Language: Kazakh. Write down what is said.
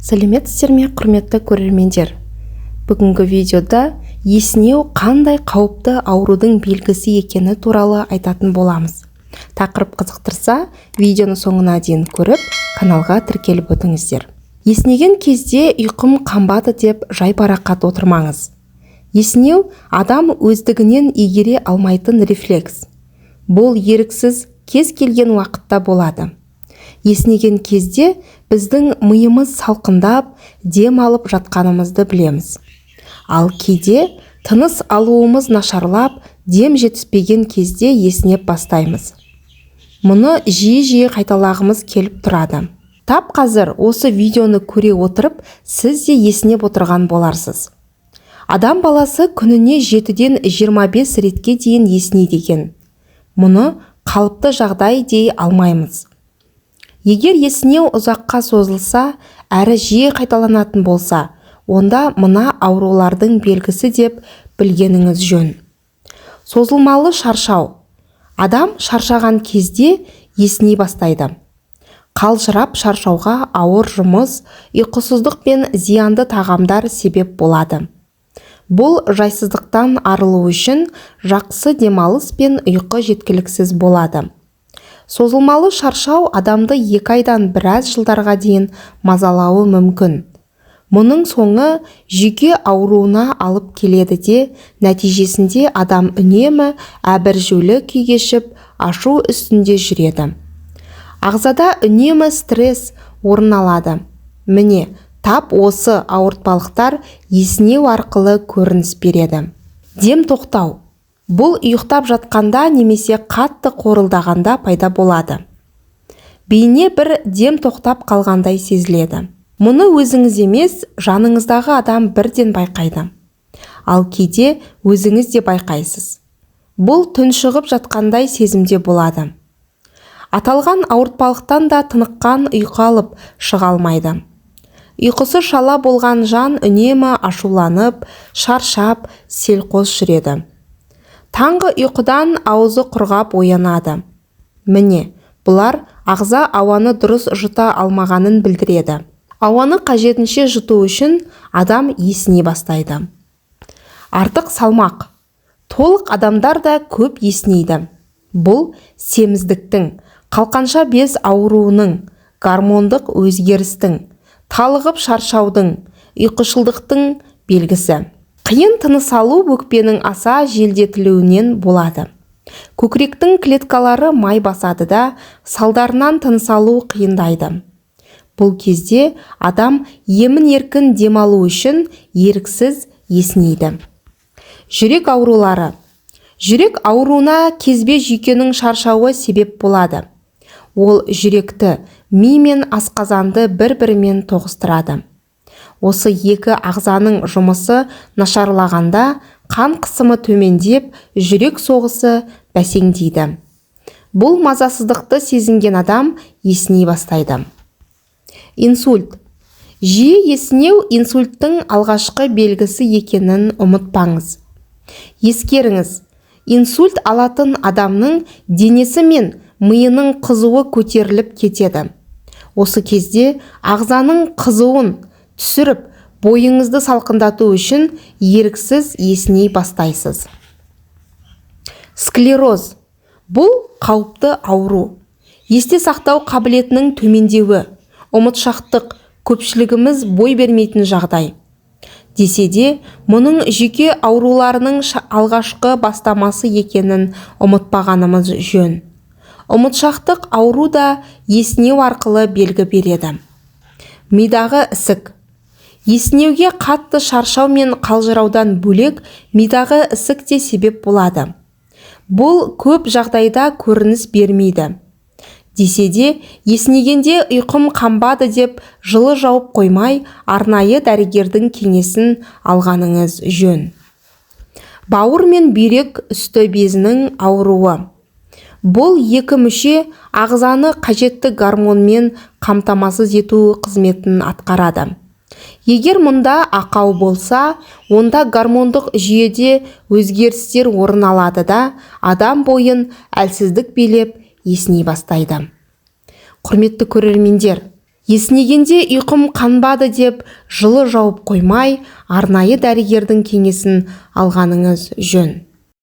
Сәлеметсіздер ме, құрметті көрермендер? Бүгінгі видеода есінеу қандай қауіпті аурудың белгісі екені туралы айтатын боламыз. Тақырып қызықтырса, видеоны соңына дейін көріп, каналға тіркеліп өтіңіздер. Есінеген кезде ұйқым қанбады деп жайбарақат отырмаңыз. Есінеу адам өздігінен игере алмайтын рефлекс. Бұл еріксіз кез келген уақытта болады. Есінеген кезде біздің миымыз салқындап, дем алып жатқанымызды білеміз. Ал кейде тыныс алуымыз нашарлап, дем жетіспеген кезде есінеп бастаймыз. Мұны жиі қайталағымыз келіп тұрады. Тап қазір осы видеоны көре отырып, сіз де есінеп отырған боларсыз. Адам баласы күніне 7-ден 25 ретке дейін есінейді екен. Мұны қалыпты жағдай дей алмаймыз. Егер есінеу ұзаққа созылса, әрі жиі қайталанатын болса, онда мына аурулардың белгісі деп білгеніңіз жөн. Созылмалы шаршау. Адам шаршаған кезде есіней бастайды. Қалжырап шаршауға ауыр жұмыс, ұйқысыздық пен зиянды тағамдар себеп болады. Бұл жайсыздықтан арылу үшін жақсы демалыс пен ұйқы жеткіліксіз болады. Созылмалы шаршау адамды 2 айдан біраз жылдарға дейін мазалауы мүмкін. Мұның соңы жүйке ауруына алып келеді де, нәтижесінде адам үнемі әбіржеулі күй кешіп, ашу үстінде жүреді. Ағзада үнемі стресс орын алады. Міне, тап осы ауыртпалықтар есінеу арқылы көрініс береді. Дем тоқтау. Бұл ұйықтап жатқанда немесе қатты қорылдағанда пайда болады. Бейне бір дем тоқтап қалғандай сезіледі. Мұны өзіңіз емес, жаныңыздағы адам бірден байқайды. Ал кейде өзіңіз де байқайсыз. Бұл тұншығып жатқандай сезімде болады. Аталған ауыртпалықтан да тыныққан ұйқы алып шыға алмайды. Ұйқысы шала болған жан үнемі ашуланып, шаршап, селқос жүреді. Таңғы ұйқыдан аузы құрғап оянады. Міне, бұлар ағза ауаны дұрыс жұта алмағанын білдіреді. Ауаны қажетінше жұту үшін адам есіне бастайды. Артық салмақ. Толық адамдар да көп есінейді. Бұл семіздіктің, қалқанша без ауруының, гормондық өзгерістің, талығып шаршаудың, ұйқышылдықтың белгісі. Қиын тыныс алу өкпенің аса желдетілуінен болады. Көкіректің клеткалары май басады да, салдарынан тыныс алу қиындайды. Бұл кезде адам емін-еркін демалу үшін еріксіз есінейді. Жүрек аурулары. Жүрек ауруына кезбе жүйкенің шаршауы себеп болады. Ол жүректі, ми мен асқазанды бір-бірімен тоғыстырады. Осы екі ағзаның жұмысы нашарлағанда қан қысымы төмендеп, жүрек соғысы бәсеңдейді. Бұл мазасыздықты сезінген адам есіней бастайды. Инсульт. Жиі есінеу инсульттың алғашқы белгісі екенін ұмытпаңыз. Ескеріңіз, инсульт алатын адамның денесі мен миының қызуы көтеріліп кетеді. Осы кезде ағзаның қызуын түсіріп, бойыңызды салқындату үшін еріксіз есіней бастайсыз. Склероз. Бұл қауіпті ауру. Есте сақтау қабілетінің төмендеуі, ұмытшақтық, көпшілігіміз бой бермейтін жағдай. Десе де, мұның жүйке ауруларының алғашқы бастамасы екенін ұмытпағанымыз жөн. Ұмытшақтық ауру да есінеу арқылы белгі береді. Мидағы ісік. Есінеуге қатты шаршау мен қалжыраудан бөлек мидағы ісік те себеп болады. Бұл көп жағдайда көрініс бермейді. Десе де, есінегенде ұйқым қанбады деп жылы жауып қоймай, арнайы дәрігердің кеңесін алғаныңыз жөн. Бауыр мен бүйрек үсті безінің ауруы. Бұл екі мүше ағзаны қажетті гормонмен қамтамасыз ету қызметін атқарады. Егер мұнда ақау болса, онда гормондық жүйеде өзгерістер орын алады да, адам бойын әлсіздік билеп есіней бастайды. Құрметті көрермендер, Есінегенде ұйқым қанбады деп жылы жауып қоймай, арнайы дәрігердің кеңесін алғаныңыз жөн.